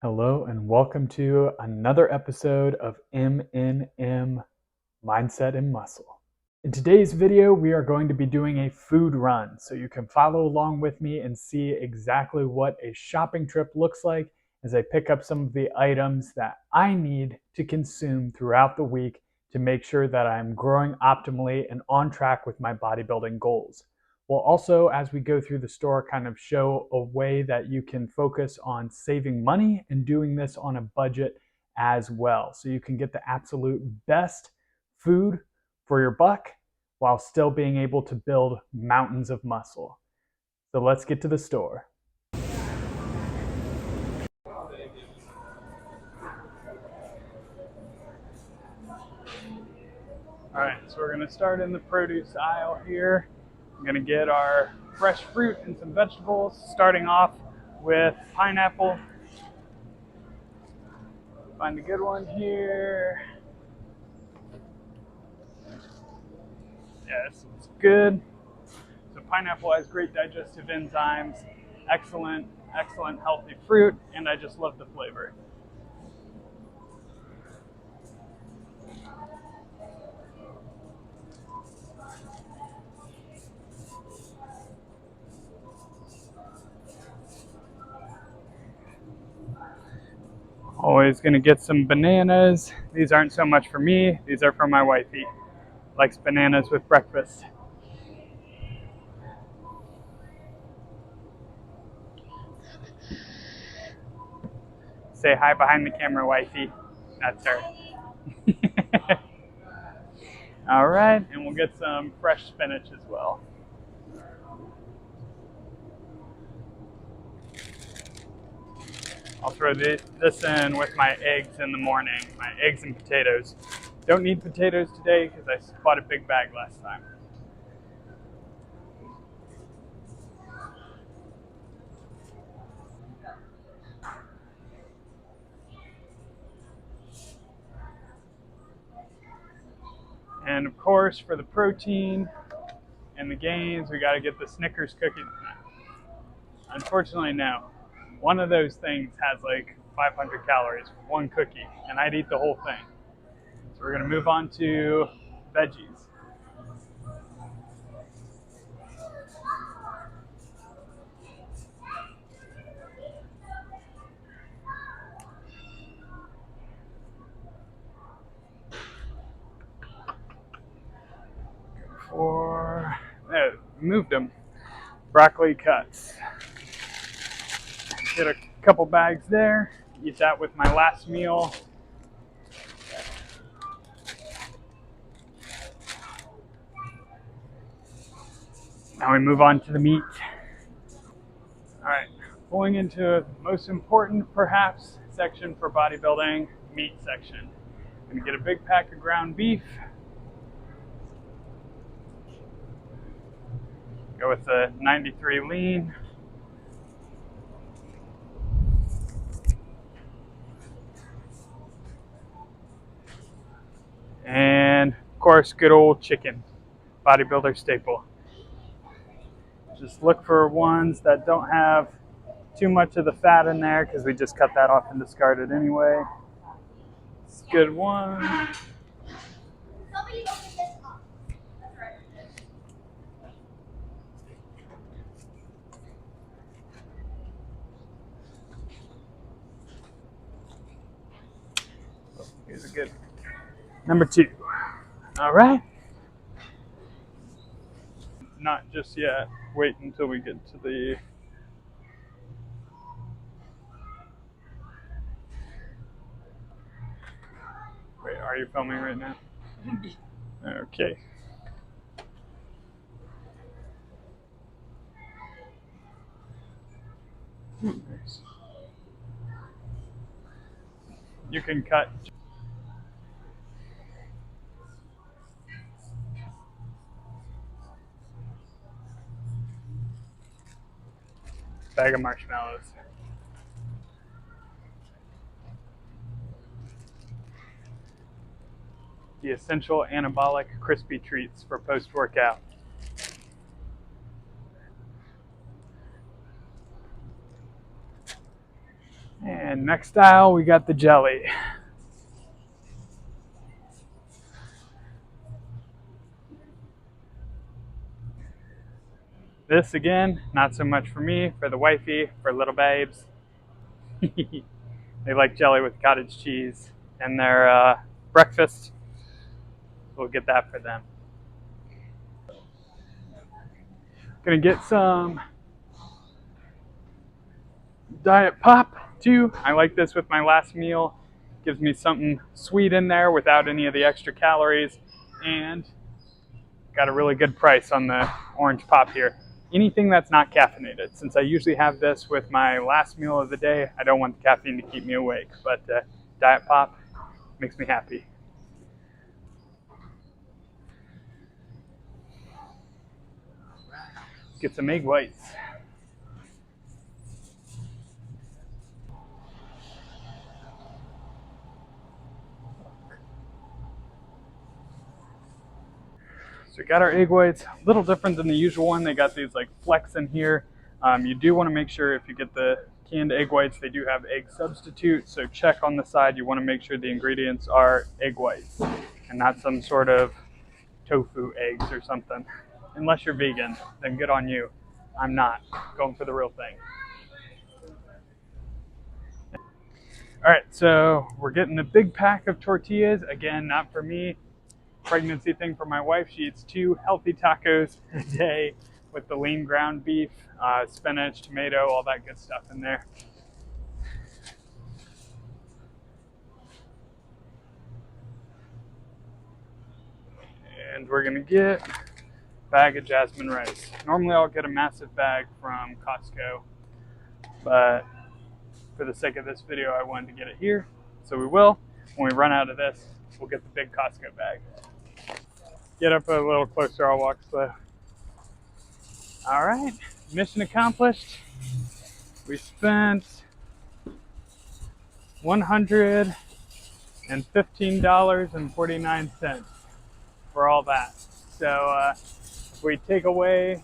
Hello and welcome to another episode of MNM Mindset and Muscle. In today's video, we are going to be doing a food run, so you can follow along with me and see exactly what a shopping trip looks like as I pick up some of the items that I need to consume throughout the week to make sure that I'm growing optimally and on track with my bodybuilding goals. We'll also, as we go through the store, kind of show a way that you can focus on saving money and doing this on a budget as well. So you can get the absolute best food for your buck while still being able to build mountains of muscle. So let's get to the store. All right, so we're gonna start in the produce aisle here. I'm gonna get our fresh fruit and some vegetables, starting off with pineapple. Find a good one here. Yeah, this looks good. So pineapple has great digestive enzymes, excellent healthy fruit, and I just love the flavor. Always gonna get some bananas. These aren't so much for me, these are for my wifey. Likes bananas with breakfast. Say hi behind the camera, wifey. That's her. All right, and we'll get some fresh spinach as well. I'll throw this in with my eggs in the morning, my eggs and potatoes. Don't need potatoes today because I bought a big bag last time. And of course, for the protein and the gains, we got to get the Snickers cookie. Unfortunately, no. One of those things has like 500 calories, one cookie, and I'd eat the whole thing. So we're going to move on to veggies. Moved them. Broccoli cuts. Get a couple bags there. Eat that with my last meal. Now we move on to the meat. All right, going into the most important, perhaps, section for bodybuilding, meat section. I'm gonna get a big pack of ground beef. Go with the 93 lean. And of course, good old chicken, bodybuilder staple. Just look for ones that don't have too much of the fat in there because we just cut that off and discard it anyway. It's a good one. Here's a good number 2. All right. Not just yet. Wait until we get to the... Wait, are you filming right now? Okay. Nice. You can cut. Bag of marshmallows. The essential anabolic crispy treats for post-workout. And And next aisle, we got the jelly. This again, not so much for me, for the wifey, for little babes. They like jelly with cottage cheese and their breakfast. We'll get that for them. Gonna get some Diet Pop too. I like this with my last meal. Gives me something sweet in there without any of the extra calories, and got a really good price on the orange pop here. Anything that's not caffeinated. Since I usually have this with my last meal of the day, I don't want the caffeine to keep me awake, but Diet Pop makes me happy. Let's get some egg whites. So we got our egg whites, a little different than the usual one. They got these like flecks in here. You do want to make sure if you get the canned egg whites, they do have egg substitute. So check on the side. You want to make sure the ingredients are egg whites and not some sort of tofu eggs or something. Unless you're vegan, then good on you. I'm not. Going for the real thing. All right, so we're getting a big pack of tortillas. Again, not for me. Pregnancy thing for my wife. She eats 2 healthy tacos a day with the lean ground beef, spinach, tomato, all that good stuff in there. And we're gonna get a bag of jasmine rice. Normally I'll get a massive bag from Costco, but for the sake of this video, I wanted to get it here. So we will. When we run out of this, we'll get the big Costco bag. Get up a little closer, I'll walk slow. All right, mission accomplished. We spent $115.49 for all that. So if we take away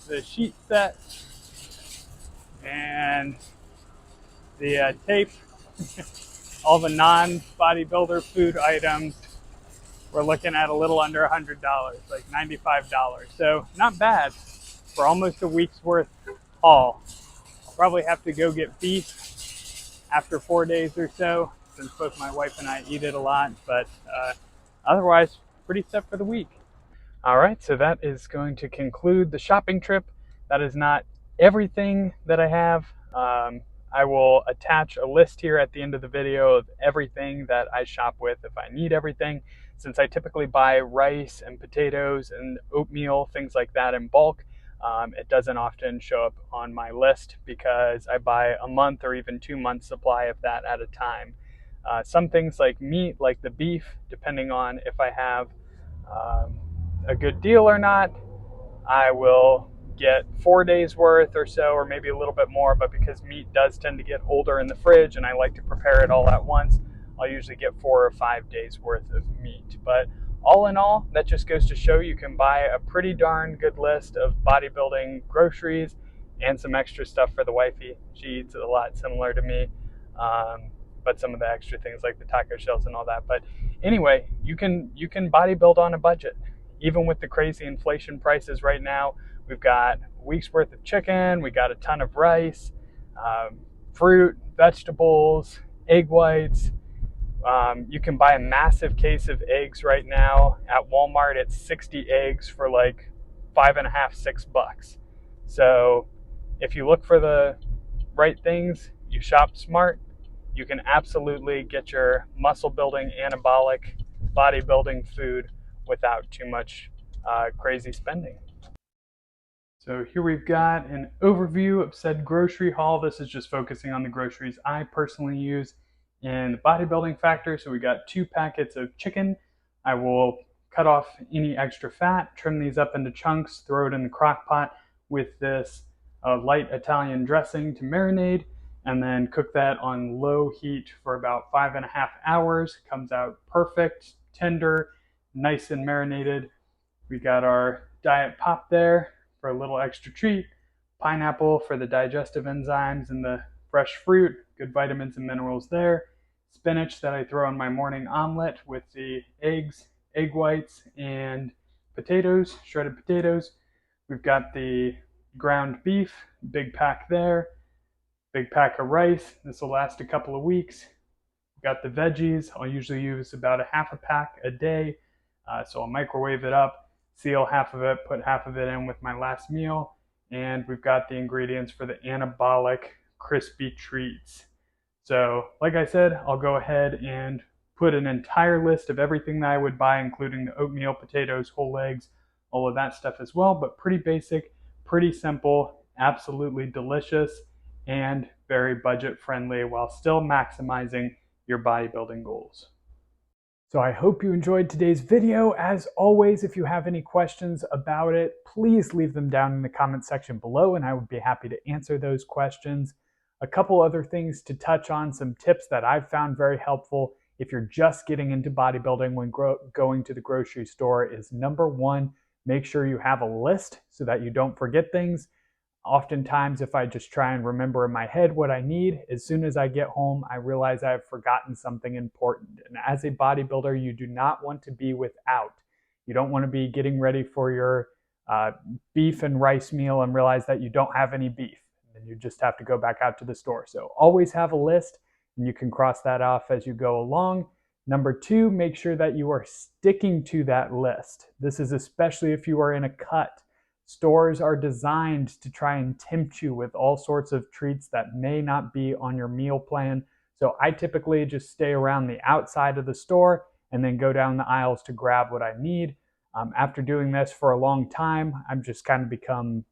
the sheet set and the tape, all the non-bodybuilder food items, we're looking at a little under $100, like $95. So not bad for almost a week's worth haul. I'll probably have to go get beef after 4 days or so, since both my wife and I eat it a lot, but otherwise pretty set for the week. All right, so that is going to conclude the shopping trip. That is not everything that I have. I will attach a list here at the end of the video of everything that I shop with if I need everything. Since I typically buy rice and potatoes and oatmeal, things like that in bulk, it doesn't often show up on my list because I buy a month or even 2 months supply of that at a time. Some things like meat, like the beef, depending on if I have a good deal or not, I will get 4 days worth or so, or maybe a little bit more, but because meat does tend to get older in the fridge and I like to prepare it all at once, I'll usually get 4 or 5 days worth of meat. But all in all, that just goes to show you can buy a pretty darn good list of bodybuilding groceries and some extra stuff for the wifey. She eats a lot similar to me, but some of the extra things like the taco shells and all that. But anyway, you can bodybuild on a budget. Even with the crazy inflation prices right now, we've got a week's worth of chicken, we got a ton of rice, fruit, vegetables, egg whites. You can buy a massive case of eggs right now at Walmart. It's 60 eggs for like $5.50, $6. So if you look for the right things, you shop smart, you can absolutely get your muscle building, anabolic, bodybuilding food without too much crazy spending. So here we've got an overview of said grocery haul. This is just focusing on the groceries I personally use in the bodybuilding factor. So we got 2 packets of chicken. I will cut off any extra fat, trim these up into chunks, throw it in the crock pot with this light Italian dressing to marinade, and then cook that on low heat for about 5.5 hours. Comes out perfect, tender, nice and marinated. We got our Diet Pop there for a little extra treat, pineapple for the digestive enzymes and the fresh fruit, good vitamins and minerals there. Spinach that I throw in my morning omelet with the eggs, egg whites, and potatoes, shredded potatoes. We've got the ground beef, big pack there, big pack of rice. This will last a couple of weeks. We've got the veggies. I'll usually use about a half a pack a day. So I'll microwave it up, seal half of it, put half of it in with my last meal. And we've got the ingredients for the anabolic crispy treats. So like I said, I'll go ahead and put an entire list of everything that I would buy, including the oatmeal, potatoes, whole eggs, all of that stuff as well, but pretty basic, pretty simple, absolutely delicious, and very budget friendly while still maximizing your bodybuilding goals. So I hope you enjoyed today's video. As always, if you have any questions about it, please leave them down in the comment section below and I would be happy to answer those questions. A couple other things to touch on, some tips that I've found very helpful if you're just getting into bodybuilding when going to the grocery store is number one, make sure you have a list so that you don't forget things. Oftentimes, if I just try and remember in my head what I need, as soon as I get home, I realize I've forgotten something important. And as a bodybuilder, you do not want to be without. You don't want to be getting ready for your beef and rice meal and realize that you don't have any beef. And you just have to go back out to the store. So always have a list, and you can cross that off as you go along. Number two, make sure that you are sticking to that list. This is especially if you are in a cut. Stores are designed to try and tempt you with all sorts of treats that may not be on your meal plan. So I typically just stay around the outside of the store and then go down the aisles to grab what I need. After doing this for a long time, I've just kind of become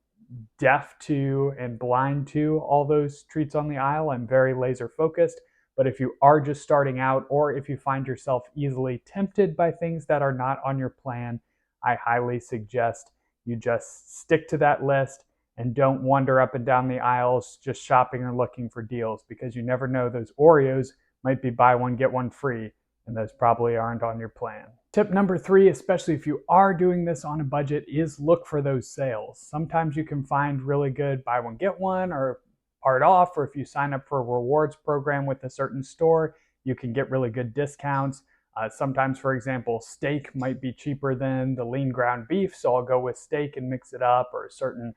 deaf to and blind to all those treats on the aisle. I'm very laser focused. But if you are just starting out, or if you find yourself easily tempted by things that are not on your plan, I highly suggest you just stick to that list and don't wander up and down the aisles just shopping or looking for deals, because you never know, those Oreos might be buy one, get one free, and those probably aren't on your plan. Tip number three, especially if you are doing this on a budget, is look for those sales. Sometimes you can find really good buy one, get one, or part off, or if you sign up for a rewards program with a certain store, you can get really good discounts. Sometimes, for example, steak might be cheaper than the lean ground beef, so I'll go with steak and mix it up, or a certain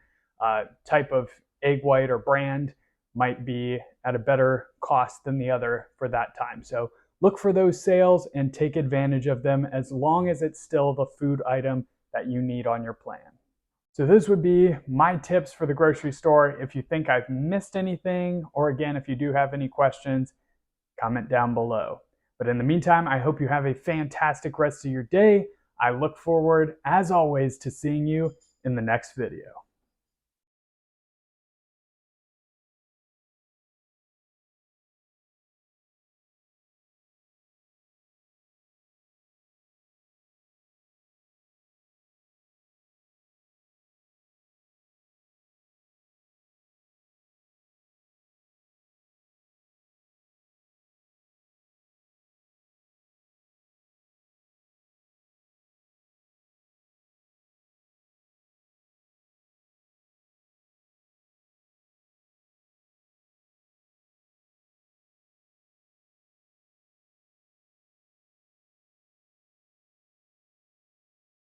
type of egg white or brand might be at a better cost than the other for that time. So look for those sales and take advantage of them as long as it's still the food item that you need on your plan. So those would be my tips for the grocery store. If you think I've missed anything, or again, if you do have any questions, comment down below. But in the meantime, I hope you have a fantastic rest of your day. I look forward, as always, to seeing you in the next video.